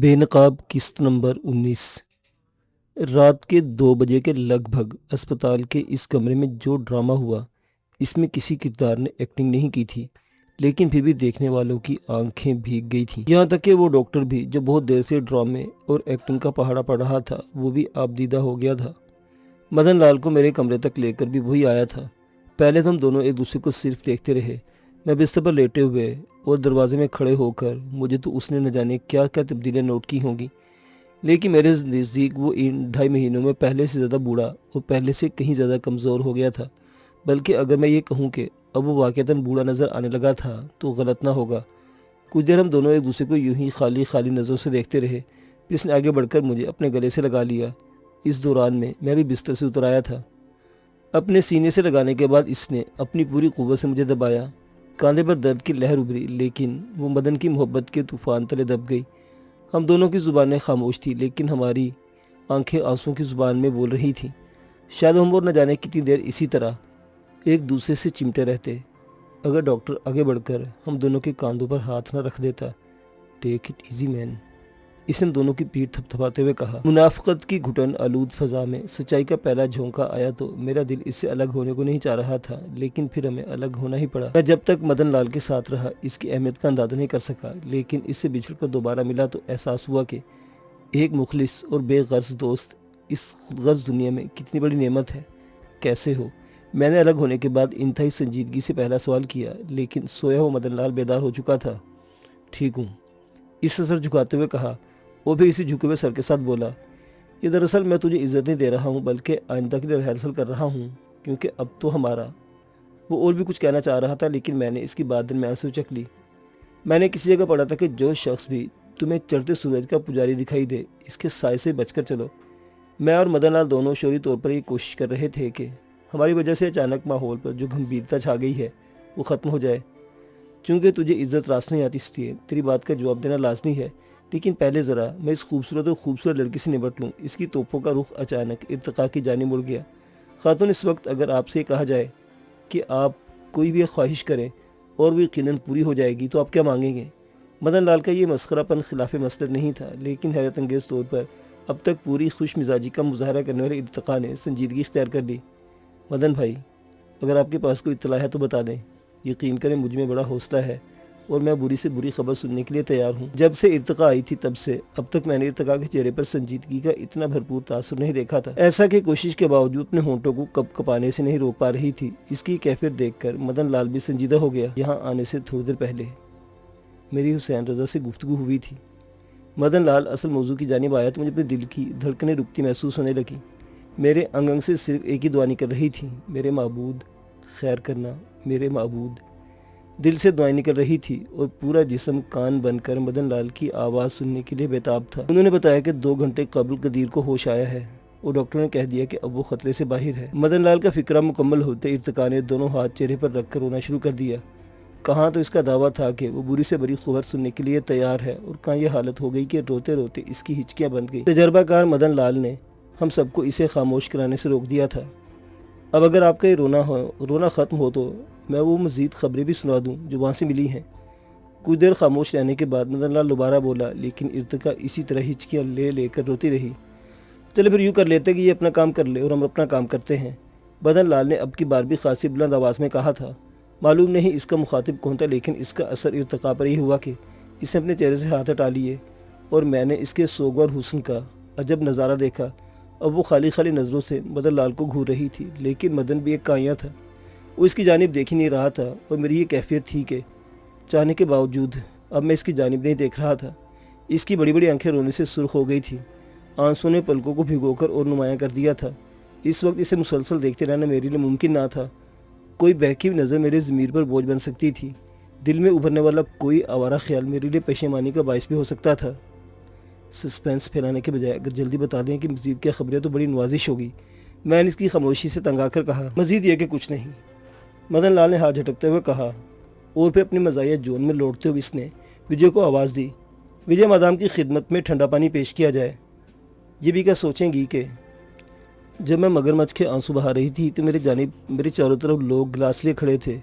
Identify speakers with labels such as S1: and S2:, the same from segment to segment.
S1: بے نقاب قسط نمبر 19۔ رات کے 2 بجے کے لگ بھگ اسپتال کے اس کمرے میں جو ڈرامہ ہوا، اس میں کسی کردار نے ایکٹنگ نہیں کی تھی، لیکن پھر بھی دیکھنے والوں کی آنکھیں بھیگ گئی تھیں۔ یہاں تک کہ وہ ڈاکٹر بھی جو بہت دیر سے ڈرامے اور ایکٹنگ کا پہاڑا پڑھ رہا تھا، وہ بھی آبدیدہ ہو گیا تھا۔ مدن لال کو میرے کمرے تک لے کر بھی وہی آیا تھا۔ پہلے تو ہم دونوں ایک دوسرے کو صرف دیکھتے رہے۔ میں بستر پر لیٹے ہوئے اور دروازے میں کھڑے ہو کر مجھے تو اس نے نہ جانے کیا کیا تبدیلیاں نوٹ کی ہوں گی، لیکن میرے نزدیک وہ ان 2.5 مہینوں میں پہلے سے زیادہ بوڑھا اور پہلے سے کہیں زیادہ کمزور ہو گیا تھا۔ بلکہ اگر میں یہ کہوں کہ اب وہ واقعتاً بوڑھا نظر آنے لگا تھا تو غلط نہ ہوگا۔ کچھ دیر ہم دونوں ایک دوسرے کو یوں ہی خالی خالی نظروں سے دیکھتے رہے۔ اس نے آگے بڑھ کر مجھے اپنے گلے سے لگا لیا۔ اس دوران میں بھی بستر سے اتر آیا تھا۔ اپنے سینے سے لگانے کے بعد اس نے اپنی پوری قوت سے مجھے دبایا۔ کاندھے پر درد کی لہر ابھری، لیکن وہ مدن کی محبت کے طوفان تلے دب گئی۔ ہم دونوں کی زبانیں خاموش تھیں، لیکن ہماری آنکھیں آنسوں کی زبان میں بول رہی تھیں۔ شاید ہم اور نہ جانے کتنی دیر اسی طرح ایک دوسرے سے چمٹے رہتے، اگر ڈاکٹر آگے بڑھ کر ہم دونوں کے کاندھوں پر ہاتھ نہ رکھ دیتا۔ ٹیک اٹ ایزی مین، اس نے دونوں کی پیٹھ تھپتھپاتے ہوئے کہا۔ منافقت کی گھٹن آلود فضا میں سچائی کا پہلا جھونکا آیا تو میرا دل اس سے الگ ہونے کو نہیں چاہ رہا تھا، لیکن پھر ہمیں الگ ہونا ہی پڑا۔ میں جب تک مدن لال کے ساتھ رہا اس کی اہمیت کا اندازہ نہیں کر سکا، لیکن اس سے بچھڑ کر دوبارہ ملا تو احساس ہوا کہ ایک مخلص اور بے غرض دوست اس خود غرض دنیا میں کتنی بڑی نعمت ہے۔ کیسے ہو؟ میں نے الگ ہونے کے بعد انتہائی سنجیدگی سے پہلا سوال کیا، لیکن سویا ہوا مدن لال بیدار ہو چکا تھا۔ ٹھیک ہوں، اس نے سر جھکاتے ہوئے کہا۔ وہ بھی اسی جھکے ہوئے سر کے ساتھ بولا، یہ دراصل میں تجھے عزت نہیں دے رہا ہوں بلکہ آئندہ کے لیے ریہرسل کر رہا ہوں، کیونکہ اب تو ہمارا۔ وہ اور بھی کچھ کہنا چاہ رہا تھا، لیکن میں نے اس کی بات درمیان سے اچک لی۔ میں نے کسی جگہ پڑھا تھا کہ جو شخص بھی تمہیں چڑھتے سورج کا پجاری دکھائی دے، اس کے سائے سے بچ کر چلو۔ میں اور مدن لال دونوں شعوری طور پر یہ کوشش کر رہے تھے کہ ہماری وجہ سے اچانک ماحول پر جو گمبھیرتا چھا گئی ہے وہ ختم ہو جائے۔ چونکہ تجھے عزت راست نہیں آتی، اس لیے تیری بات کا جواب دینا لازمی ہے، لیکن پہلے ذرا میں اس خوبصورت اور خوبصورت لڑکی سے نمٹ لوں۔ اس کی توپوں کا رخ اچانک ارتقاء کی جانب مڑ گیا۔ خاتون، اس وقت اگر آپ سے کہا جائے کہ آپ کوئی بھی خواہش کریں اور وہ یقیناً پوری ہو جائے گی تو آپ کیا مانگیں گے؟ مدن لال کا یہ مسخرہ پن خلاف مسلط نہیں تھا، لیکن حیرت انگیز طور پر اب تک پوری خوش مزاجی کا مظاہرہ کرنے والے ارتقاء نے سنجیدگی اختیار کر لی۔ مدن بھائی، اگر آپ کے پاس کوئی اطلاع ہے تو بتا دیں۔ یقین کریں مجھ میں بڑا حوصلہ ہے اور میں بری سے بری خبر سننے کے لیے تیار ہوں۔ جب سے ارتقاء آئی تھی تب سے اب تک میں نے ارتقاء کے چہرے پر سنجیدگی کا اتنا بھرپور تاثر نہیں دیکھا تھا۔ ایسا کہ کوشش کے باوجود اپنے ہونٹوں کو کپ کپانے سے نہیں روک پا رہی تھی۔ اس کی کیفیت دیکھ کر مدن لال بھی سنجیدہ ہو گیا۔ یہاں آنے سے تھوڑی دیر پہلے میری حسین رضا سے گفتگو ہوئی تھی۔ مدن لال اصل موضوع کی جانب آیا تو مجھے اپنے دل کی دھڑکنیں رکتی محسوس ہونے لگی۔ میرے انگ انگ سے صرف ایک ہی دعا نکل رہی تھی، میرے معبود خیر کرنا، میرے معبود۔ دل سے دعائیں نکل رہی تھی اور پورا جسم کان بن کر مدن لال کی آواز سننے کے لیے بےتاب تھا۔ انہوں نے بتایا کہ 2 گھنٹے قبل قدیر کو ہوش آیا ہے اور ڈاکٹر نے کہہ دیا کہ اب وہ خطرے سے باہر ہے۔ مدن لال کا فکرہ مکمل ہوتے ارتقاء نے دونوں ہاتھ چہرے پر رکھ کر رونا شروع کر دیا۔ کہاں تو اس کا دعویٰ تھا کہ وہ بری سے بری خبر سننے کے لیے تیار ہے، اور کہاں یہ حالت ہو گئی کہ روتے روتے اس کی ہچکیاں بند گئی۔ تجربہ کار مدن لال نے ہم سب کو اسے خاموش کرانے سے روک دیا تھا۔ اب اگر آپ کا یہ رونا ختم ہو تو میں وہ مزید خبریں بھی سنا دوں جو وہاں سے ملی ہیں۔ کچھ دیر خاموش رہنے کے بعد مدن لال دوبارہ بولا، لیکن ارتقاء اسی طرح ہچکیاں لے کر روتی رہی۔ چلے پھر یوں کر لیتے کہ یہ اپنا کام کر لے اور ہم اپنا کام کرتے ہیں، مدن لال نے اب کی بار بھی خاصی بلند آواز میں کہا تھا۔ معلوم نہیں اس کا مخاطب کون تھا، لیکن اس کا اثر ارتقاء پر یہ ہوا کہ اس نے اپنے چہرے سے ہاتھ ہٹا لیے اور میں نے اس کے سوگوار حسن کا عجب نظارہ دیکھا۔ اب وہ خالی خالی نظروں سے مدن لال کو گھور رہی تھی، لیکن مدن بھی ایک کائیاں تھا، وہ اس کی جانب دیکھ ہی نہیں رہا تھا، اور میری یہ کیفیت تھی کہ چاہنے کے باوجود اب میں اس کی جانب نہیں دیکھ رہا تھا۔ اس کی بڑی بڑی آنکھیں رونے سے سرخ ہو گئی تھیں، آنسوں نے پلکوں کو بھگو کر اور نمایاں کر دیا تھا۔ اس وقت اسے مسلسل دیکھتے رہنا میرے لیے ممکن نہ تھا۔ کوئی بہکی ہوئی نظر میرے ضمیر پر بوجھ بن سکتی تھی، دل میں ابھرنے والا کوئی آوارہ خیال میرے لیے پشیمانی کا باعث بھی ہو سکتا تھا۔ سسپینس پھیلانے کے بجائے اگر جلدی بتا دیں کہ مزید کیا خبریں تو بڑی نوازش ہوگی، میں نے اس کی خاموشی سے تنگ آ کر کہا۔ مزید یہ کہ کچھ نہیں، مدن لال نے ہاتھ جھٹکتے ہوئے کہا، اور پھر اپنی مزاحیہ جون میں لوٹتے ہوئے اس نے وجے کو آواز دی۔ وجے مدام کی خدمت میں ٹھنڈا پانی پیش کیا جائے۔ یہ بھی کیا سوچیں گی کہ جب میں مگرمچھ کے آنسو بہا رہی تھی تو میرے چاروں طرف لوگ گلاس لیے کھڑے تھے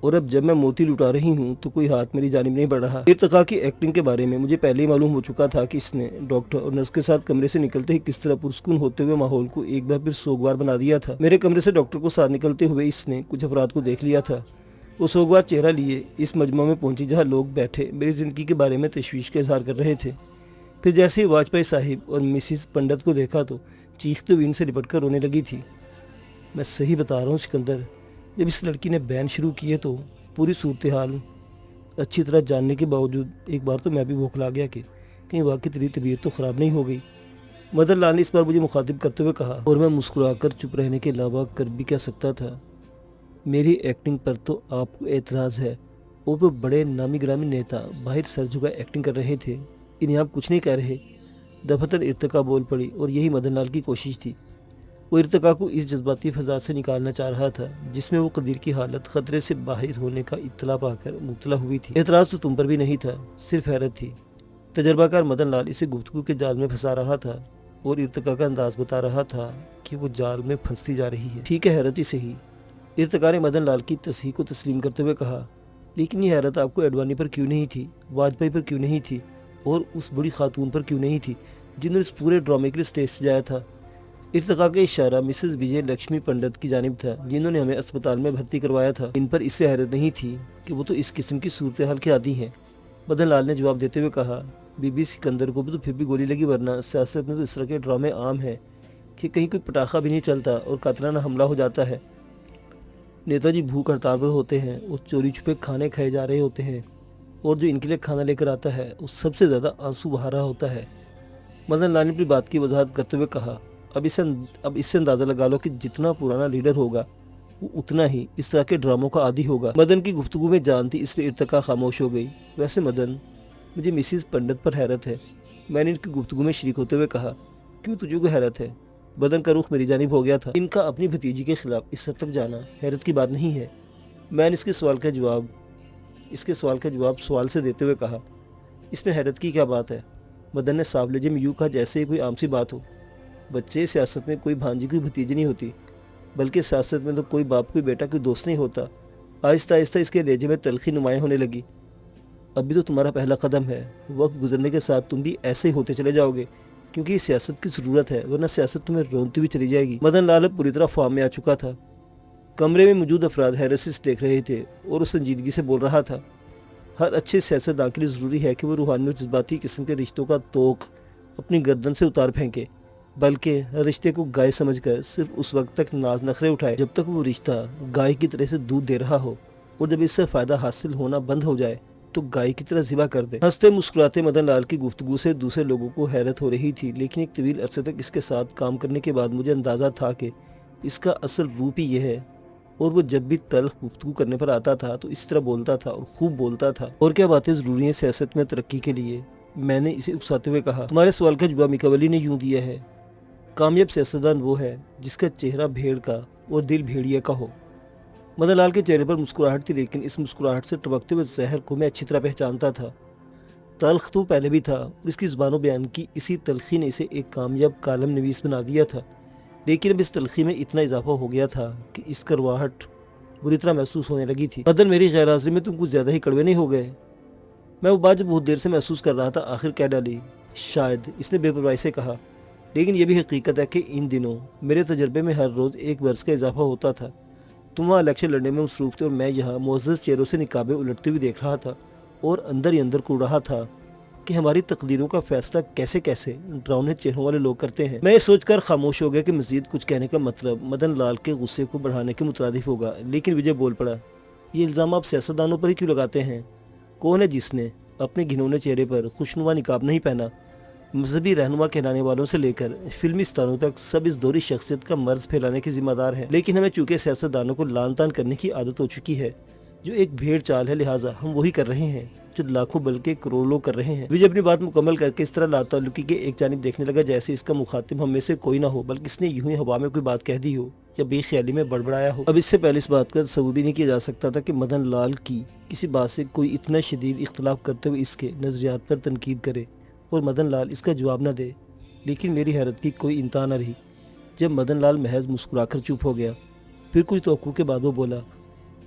S1: اور اب جب میں موتی لٹا رہی ہوں تو کوئی ہاتھ میری جانب نہیں بڑھ رہا۔ ارتقا کی ایکٹنگ کے بارے میں مجھے پہلے ہی معلوم ہو چکا تھا کہ اس نے ڈاکٹر اور نرس کے ساتھ کمرے سے نکلتے ہی کس طرح پرسکون ہوتے ہوئے ماحول کو ایک بار پھر سوگوار بنا دیا تھا۔ میرے کمرے سے ڈاکٹر کو ساتھ نکلتے ہوئے اس نے کچھ افراد کو دیکھ لیا تھا۔ وہ سوگوار چہرہ لیے اس مجمع میں پہنچی جہاں لوگ بیٹھے میری زندگی کے بارے میں تشویش کا اظہار کر رہے تھے۔ پھر جیسے ہی واجپئی صاحب اور مسز پنڈت کو دیکھا تو چیختے ہوئے ان سے لپٹ کر رونے لگی تھی۔ میں صحیح بتا رہا ہوں سکندر، جب اس لڑکی نے بیان شروع کیے تو پوری صورتحال اچھی طرح جاننے کے باوجود ایک بار تو میں بھی بوکھلا گیا کہ کہیں واقعی تیری طبیعت تو خراب نہیں ہو گئی۔ مدن لال نے اس بار مجھے مخاطب کرتے ہوئے کہا، اور میں مسکرا کر چپ رہنے کے علاوہ کر بھی کیا سکتا تھا۔ میری ایکٹنگ پر تو آپ کو اعتراض ہے، اور وہ بڑے نامی گرامی نیتا باہر سر جھکا ایکٹنگ کر رہے تھے، انہیں آپ کچھ نہیں کہہ رہے۔ دفتر ارتقا بول پڑی اور یہی مدن لال کی کوشش تھی۔ وہ ارتقا کو اس جذباتی فضا سے نکالنا چاہ رہا تھا جس میں وہ قدیر کی حالت خطرے سے باہر ہونے کا اطلاع پا کر مبتلا ہوئی تھی۔ اعتراض تو تم پر بھی نہیں تھا، صرف حیرت تھی۔ تجربہ کار مدن لال اسے گفتگو کے جال میں پھنسا رہا تھا اور ارتقا کا انداز بتا رہا تھا کہ وہ جال میں پھنستی جا رہی ہے۔ ٹھیک ہے، حیرت ہی صحیح، ارتقا نے مدن لال کی تصحیح کو تسلیم کرتے ہوئے کہا، لیکن یہ حیرت آپ کو ایڈوانی پر کیوں نہیں تھی، واجپئی پر کیوں نہیں تھی، اور اس بڑی خاتون پر کیوں نہیں تھی جنہوں نے اس پورے ڈرامے کے لیے اسٹیج سجایا تھا؟ ارتقا کا اشارہ مسز وجے لکشمی پنڈت کی جانب تھا جنہوں نے ہمیں اسپتال میں بھرتی کروایا تھا۔ ان پر اس سے حیرت نہیں تھی کہ وہ تو اس قسم کی صورتحال کے عادی ہیں۔ مدن لال نے جواب دیتے ہوئے کہا، بی بی سکندر کو بھی تو پھر بھی گولی لگی، ورنہ سیاست میں تو اس طرح کے ڈرامے عام ہیں کہ کہیں کوئی پٹاخہ بھی نہیں چلتا اور قاتلانہ حملہ ہو جاتا ہے۔ نیتا جی بھوک ہڑتال پر ہوتے ہیں اور چوری چھپے کھانے کھائے جا رہے ہوتے ہیں، اور جو ان کے لیے کھانا لے کر آتا ہے وہ سب سے زیادہ آنسو بہا رہا ہوتا ہے۔ مدن لال نے اپنی بات کی وضاحت کرتے ہوئے کہا، اب اس سے اندازہ لگا لو کہ جتنا پرانا لیڈر ہوگا وہ اتنا ہی اس طرح کے ڈراموں کا عادی ہوگا۔ مدن کی گفتگو میں جان تھی اس لیے ارتقا خاموش ہو گئی۔ ویسے مدن، مجھے مسز پنڈت پر حیرت ہے، میں نے ان کی گفتگو میں شریک ہوتے ہوئے کہا۔ کیوں تجھے کو حیرت ہے؟ مدن کا رخ میری جانب ہو گیا تھا۔ ان کا اپنی بھتیجی کے خلاف اس حد تک جانا حیرت کی بات نہیں ہے۔ میں نے اس کے سوال کا جواب سوال سے دیتے ہوئے کہا، اس میں حیرت کی کیا بات ہے؟ مدن نے صاف لہجے میں یوں کہا جیسے کوئی عام سی بات ہو۔ بچے، سیاست میں کوئی بھانجی کوئی بھتیجی نہیں ہوتی، بلکہ سیاست میں تو کوئی باپ کوئی بیٹا کوئی دوست نہیں ہوتا۔ آہستہ آہستہ اس کے لہجے میں تلخی نمایاں ہونے لگی۔ ابھی تو تمہارا پہلا قدم ہے، وقت گزرنے کے ساتھ تم بھی ایسے ہی ہوتے چلے جاؤ گے، کیونکہ یہ سیاست کی ضرورت ہے، ورنہ سیاست تمہیں رونتی ہوئی چلی جائے گی۔ مدن لال اب پوری طرح فارم میں آ چکا تھا۔ کمرے میں موجود افراد حیرت سے دیکھ رہے تھے اور وہ سنجیدگی سے بول رہا تھا، ہر اچھے سیاستدان کے لیے ضروری ہے کہ وہ روحانی اور جذباتی قسم کے رشتوں کا توق اپنی گردن سے اتار پھینکے، بلکہ ہر رشتے کو گائے سمجھ کر صرف اس وقت تک ناز نخرے اٹھائے جب تک وہ رشتہ گائے کی طرح سے دودھ دے رہا ہو، اور جب اس سے فائدہ حاصل ہونا بند ہو جائے تو گائے کی طرح ذبح کر دے۔ ہنستے مسکراتے مدن لال کی گفتگو سے دوسرے لوگوں کو حیرت ہو رہی تھی، لیکن ایک طویل عرصے تک اس کے ساتھ کام کرنے کے بعد مجھے اندازہ تھا کہ اس کا اصل روپ ہی یہ ہے، اور وہ جب بھی تلخ گفتگو کرنے پر آتا تھا تو اس طرح بولتا تھا اور خوب بولتا تھا۔ اور کیا باتیں ضروری ہیں سیاست میں ترقی کے لیے؟ میں نے اسے اکساتے ہوئے کہا۔ تمہارے سوال کا جواب میکاولی نے یوں دیا ہے، کامیاب سیاستدان وہ ہے جس کا چہرہ بھیڑ کا اور دل بھیڑیا کا ہو۔ مدن لال کے چہرے پر مسکراہٹ تھی، لیکن اس مسکراہٹ سے ٹپکتے ہوئے زہر کو میں اچھی طرح پہچانتا تھا۔ تلخ تو پہلے بھی تھا اور اس کی زبان و بیان کی اسی تلخی نے اسے ایک کامیاب کالم نویس بنا دیا تھا، لیکن اب اس تلخی میں اتنا اضافہ ہو گیا تھا کہ اس کرواہٹ بری طرح محسوس ہونے لگی تھی۔ مدن، میری غیر حاضری میں تم کچھ زیادہ ہی کڑوے نہیں ہو گئے؟ میں وہ بات جو بہت دیر سے محسوس کر رہا تھا آخر کہہ ڈالی۔ شاید، اس نے بے پرواہی سے کہا، لیکن یہ بھی حقیقت ہے کہ ان دنوں میرے تجربے میں ہر روز ایک برس کا اضافہ ہوتا تھا۔ تم وہاں الیکشن لڑنے میں مصروف تھے اور میں یہاں معزز چہروں سے نقابیں الٹتے ہوئے دیکھ رہا تھا اور اندر ہی اندر کوڑ رہا تھا کہ ہماری تقدیروں کا فیصلہ کیسے ڈراؤنے چہروں والے لوگ کرتے ہیں۔ میں یہ سوچ کر خاموش ہو گیا کہ مزید کچھ کہنے کا مطلب مدن لال کے غصے کو بڑھانے کے مترادف ہوگا، لیکن وجے بول پڑا، یہ الزام آپ سیاستدانوں پر ہی کیوں لگاتے ہیں؟ کون ہے جس نے اپنے گھنونے چہرے پر خوشنما نقاب نہیں پہنا؟ مذہبی رہنما کہلانے والوں سے لے کر فلمی ستاروں تک سب اس دوری شخصیت کا مرض پھیلانے کے ذمہ دار ہیں، لیکن ہمیں چونکہ سیاستدانوں کو لان تان کرنے کی عادت ہو چکی ہے جو ایک بھیڑ چال ہے، لہٰذا ہم وہی کر رہے ہیں جو لاکھوں بلکہ کروڑوں لوگ کر رہے ہیں۔ وجے اپنی بات مکمل کر کے اس طرح لاتعلقی کے ایک جانب دیکھنے لگا جیسے اس کا مخاطب ہم میں سے کوئی نہ ہو، بلکہ اس نے یوں ہی ہوا میں کوئی بات کہہ دی ہو یا بے خیالی میں بڑبڑایا ہو۔ اب اس سے پہلے اس بات کا تصور بھی نہیں کیا جا سکتا تھا کہ مدن لال کی کسی بات سے کوئی اتنا شدید اختلاف کرتے ہوئے اس کے نظریات پر تنقید کرے اور مدن لال اس کا جواب نہ دے، لیکن میری حیرت کی کوئی انتہا نہ رہی جب مدن لال محض مسکرا کر چپ ہو گیا۔ پھر کچھ توقع کے بعد وہ بولا،